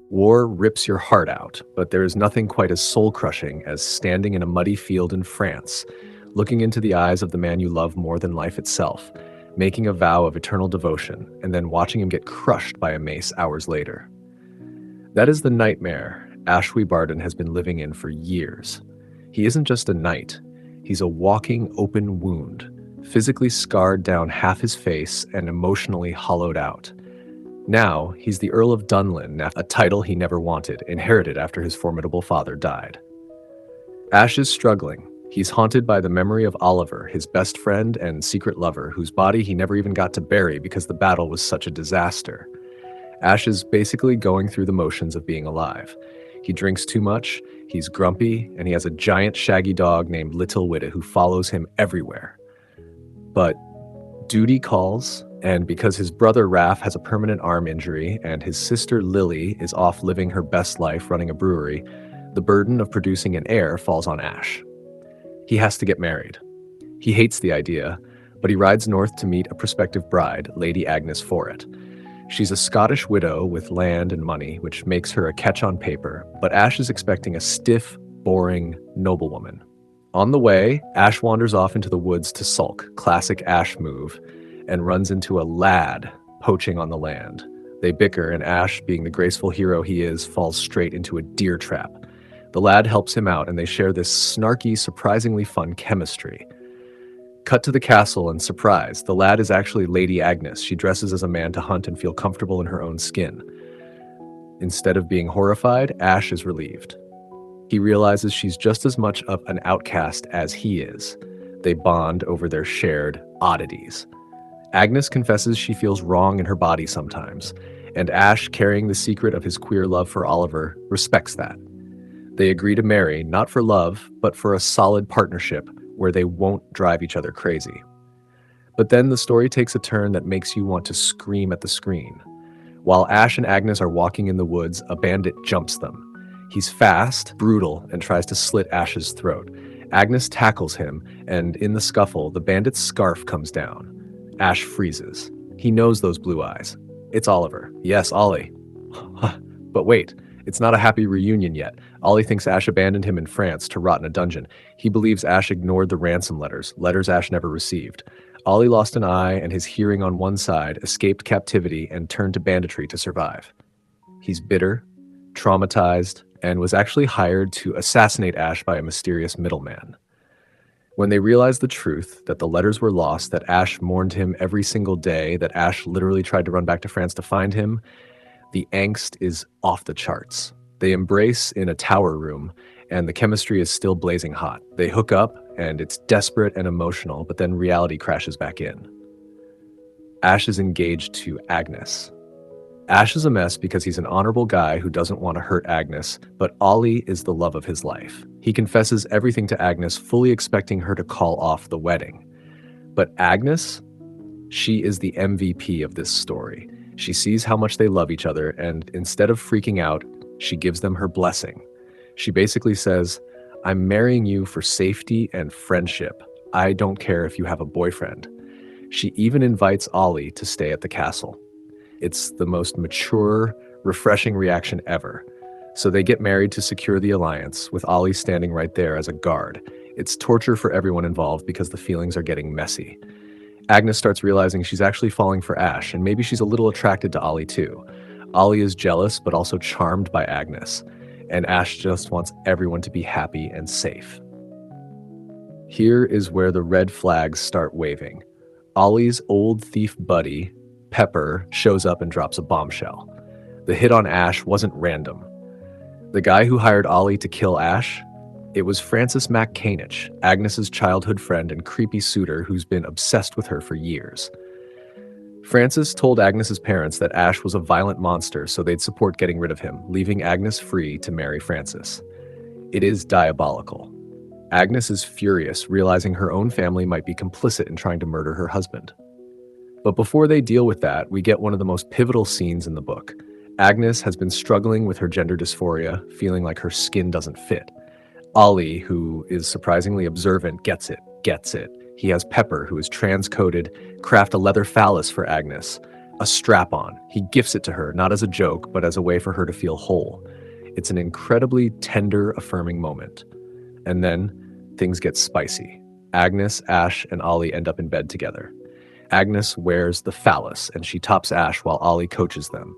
War rips your heart out, but there is nothing quite as soul-crushing as standing in a muddy field in France, looking into the eyes of the man you love more than life itself, making a vow of eternal devotion, and then watching him get crushed by a mace hours later. That is the nightmare Ashwy Barden has been living in for years. He isn't just a knight, he's a walking open wound, physically scarred down half his face and emotionally hollowed out. Now, he's the Earl of Dunlin, a title he never wanted, inherited after his formidable father died. Ash is struggling. He's haunted by the memory of Oliver, his best friend and secret lover, whose body he never even got to bury because the battle was such a disaster. Ash is basically going through the motions of being alive. He drinks too much, he's grumpy, and he has a giant shaggy dog named Little Witta who follows him everywhere. But duty calls, and because his brother Raph has a permanent arm injury and his sister Lily is off living her best life running a brewery, the burden of producing an heir falls on Ash. He has to get married. He hates the idea, but he rides north to meet a prospective bride, Lady Agnes, for it. She's a Scottish widow with land and money, which makes her a catch on paper, but Ash is expecting a stiff, boring noblewoman. On the way, Ash wanders off into the woods to sulk, classic Ash move, and runs into a lad poaching on the land. They bicker, and Ash, being the graceful hero he is, falls straight into a deer trap. The lad helps him out, and they share this snarky, surprisingly fun chemistry. Cut to the castle, and surprise, the lad is actually Lady Agnes. She dresses as a man to hunt and feel comfortable in her own skin. Instead of being horrified, Ash is relieved. He realizes she's just as much of an outcast as he is. They bond over their shared oddities. Agnes confesses she feels wrong in her body sometimes, and Ash, carrying the secret of his queer love for Oliver, respects that. They agree to marry, not for love, but for a solid partnership where they won't drive each other crazy. But then the story takes a turn that makes you want to scream at the screen. While Ash and Agnes are walking in the woods, a bandit jumps them. He's fast, brutal, and tries to slit Ash's throat. Agnes tackles him, and in the scuffle, the bandit's scarf comes down. Ash freezes. He knows those blue eyes. It's Oliver. Yes, Ollie. But wait, it's not a happy reunion yet. Ollie thinks Ash abandoned him in France to rot in a dungeon. He believes Ash ignored the ransom letters Ash never received. Ollie lost an eye and his hearing on one side, escaped captivity, and turned to banditry to survive. He's bitter, traumatized, and was actually hired to assassinate Ash by a mysterious middleman. When they realized the truth, that the letters were lost, that Ash mourned him every single day, that Ash literally tried to run back to France to find him, the angst is off the charts. They embrace in a tower room, and the chemistry is still blazing hot. They hook up, and it's desperate and emotional, but then reality crashes back in. Ash is engaged to Agnes. Ash is a mess because he's an honorable guy who doesn't want to hurt Agnes, but Ollie is the love of his life. He confesses everything to Agnes, fully expecting her to call off the wedding. But Agnes, she is the MVP of this story. She sees how much they love each other, and instead of freaking out, she gives them her blessing. She basically says, "I'm marrying you for safety and friendship. I don't care if you have a boyfriend." She even invites Ollie to stay at the castle. It's the most mature, refreshing reaction ever. So they get married to secure the alliance, with Ollie standing right there as a guard. It's torture for everyone involved because the feelings are getting messy. Agnes starts realizing she's actually falling for Ash, and maybe she's a little attracted to Ollie too. Ollie is jealous, but also charmed by Agnes, and Ash just wants everyone to be happy and safe. Here is where the red flags start waving. Ollie's old thief buddy, Pepper, shows up and drops a bombshell. The hit on Ash wasn't random. The guy who hired Ollie to kill Ash, it was Francis McCanich, Agnes's childhood friend and creepy suitor who's been obsessed with her for years. Francis told Agnes's parents that Ash was a violent monster, so they'd support getting rid of him, leaving Agnes free to marry Francis. It is diabolical. Agnes is furious, realizing her own family might be complicit in trying to murder her husband. But before they deal with that, we get one of the most pivotal scenes in the book. Agnes has been struggling with her gender dysphoria, feeling like her skin doesn't fit. Ollie, who is surprisingly observant, gets it. He has Pepper, who is trans-coded, craft a leather phallus for Agnes. A strap-on. He gifts it to her, not as a joke, but as a way for her to feel whole. It's an incredibly tender, affirming moment. And then things get spicy. Agnes, Ash, and Ollie end up in bed together. Agnes wears the phallus, and she tops Ash while Ollie coaches them.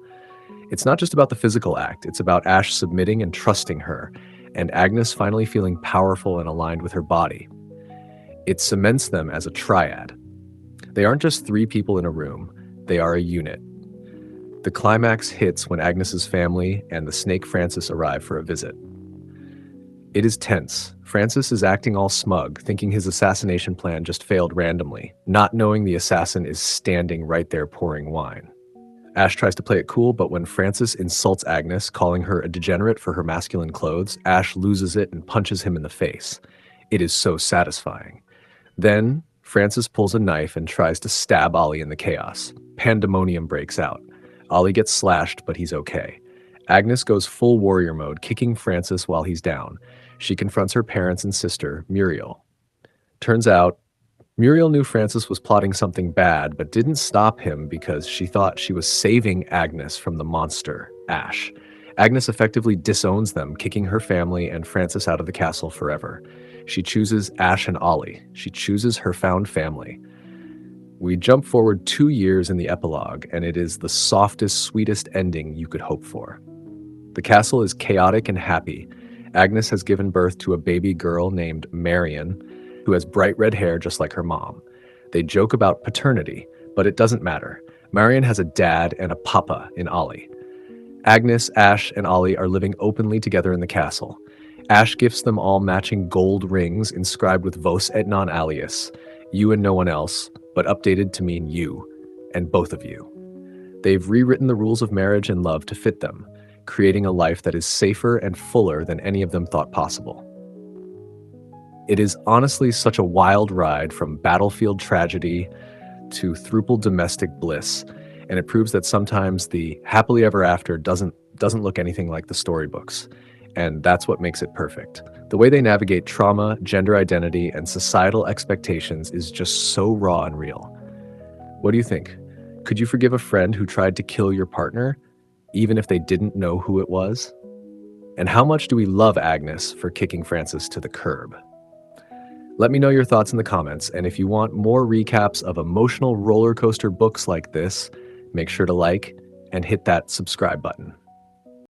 It's not just about the physical act, it's about Ash submitting and trusting her, and Agnes finally feeling powerful and aligned with her body. It cements them as a triad. They aren't just three people in a room, they are a unit. The climax hits when Agnes's family and the snake Francis arrive for a visit. It is tense. Francis is acting all smug, thinking his assassination plan just failed randomly, not knowing the assassin is standing right there pouring wine. Ash tries to play it cool, but when Francis insults Agnes, calling her a degenerate for her masculine clothes, Ash loses it and punches him in the face. It is so satisfying. Then, Francis pulls a knife and tries to stab Ollie in the chaos. Pandemonium breaks out. Ollie gets slashed, but he's okay. Agnes goes full warrior mode, kicking Francis while he's down. She confronts her parents and sister, Muriel. Turns out, Muriel knew Francis was plotting something bad, but didn't stop him because she thought she was saving Agnes from the monster, Ash. Agnes effectively disowns them, kicking her family and Francis out of the castle forever. She chooses Ash and Ollie. She chooses her found family. We jump forward 2 years in the epilogue, and it is the softest, sweetest ending you could hope for. The castle is chaotic and happy. Agnes has given birth to a baby girl named Marion, who has bright red hair just like her mom. They joke about paternity, but it doesn't matter. Marion has a dad and a papa in Ollie. Agnes, Ash, and Ollie are living openly together in the castle. Ash gifts them all matching gold rings inscribed with Vos et non alias, you and no one else, but updated to mean you, and both of you. They've rewritten the rules of marriage and love to fit them, creating a life that is safer and fuller than any of them thought possible. It is honestly such a wild ride from battlefield tragedy to throuple domestic bliss, and it proves that sometimes the happily ever after doesn't look anything like the storybooks, and that's what makes it perfect. The way they navigate trauma, gender identity, and societal expectations is just so raw and real. What do you think? Could you forgive a friend who tried to kill your partner, even if they didn't know who it was? And how much do we love Agnes for kicking Francis to the curb? Let me know your thoughts in the comments, and if you want more recaps of emotional roller coaster books like this, make sure to like and hit that subscribe button.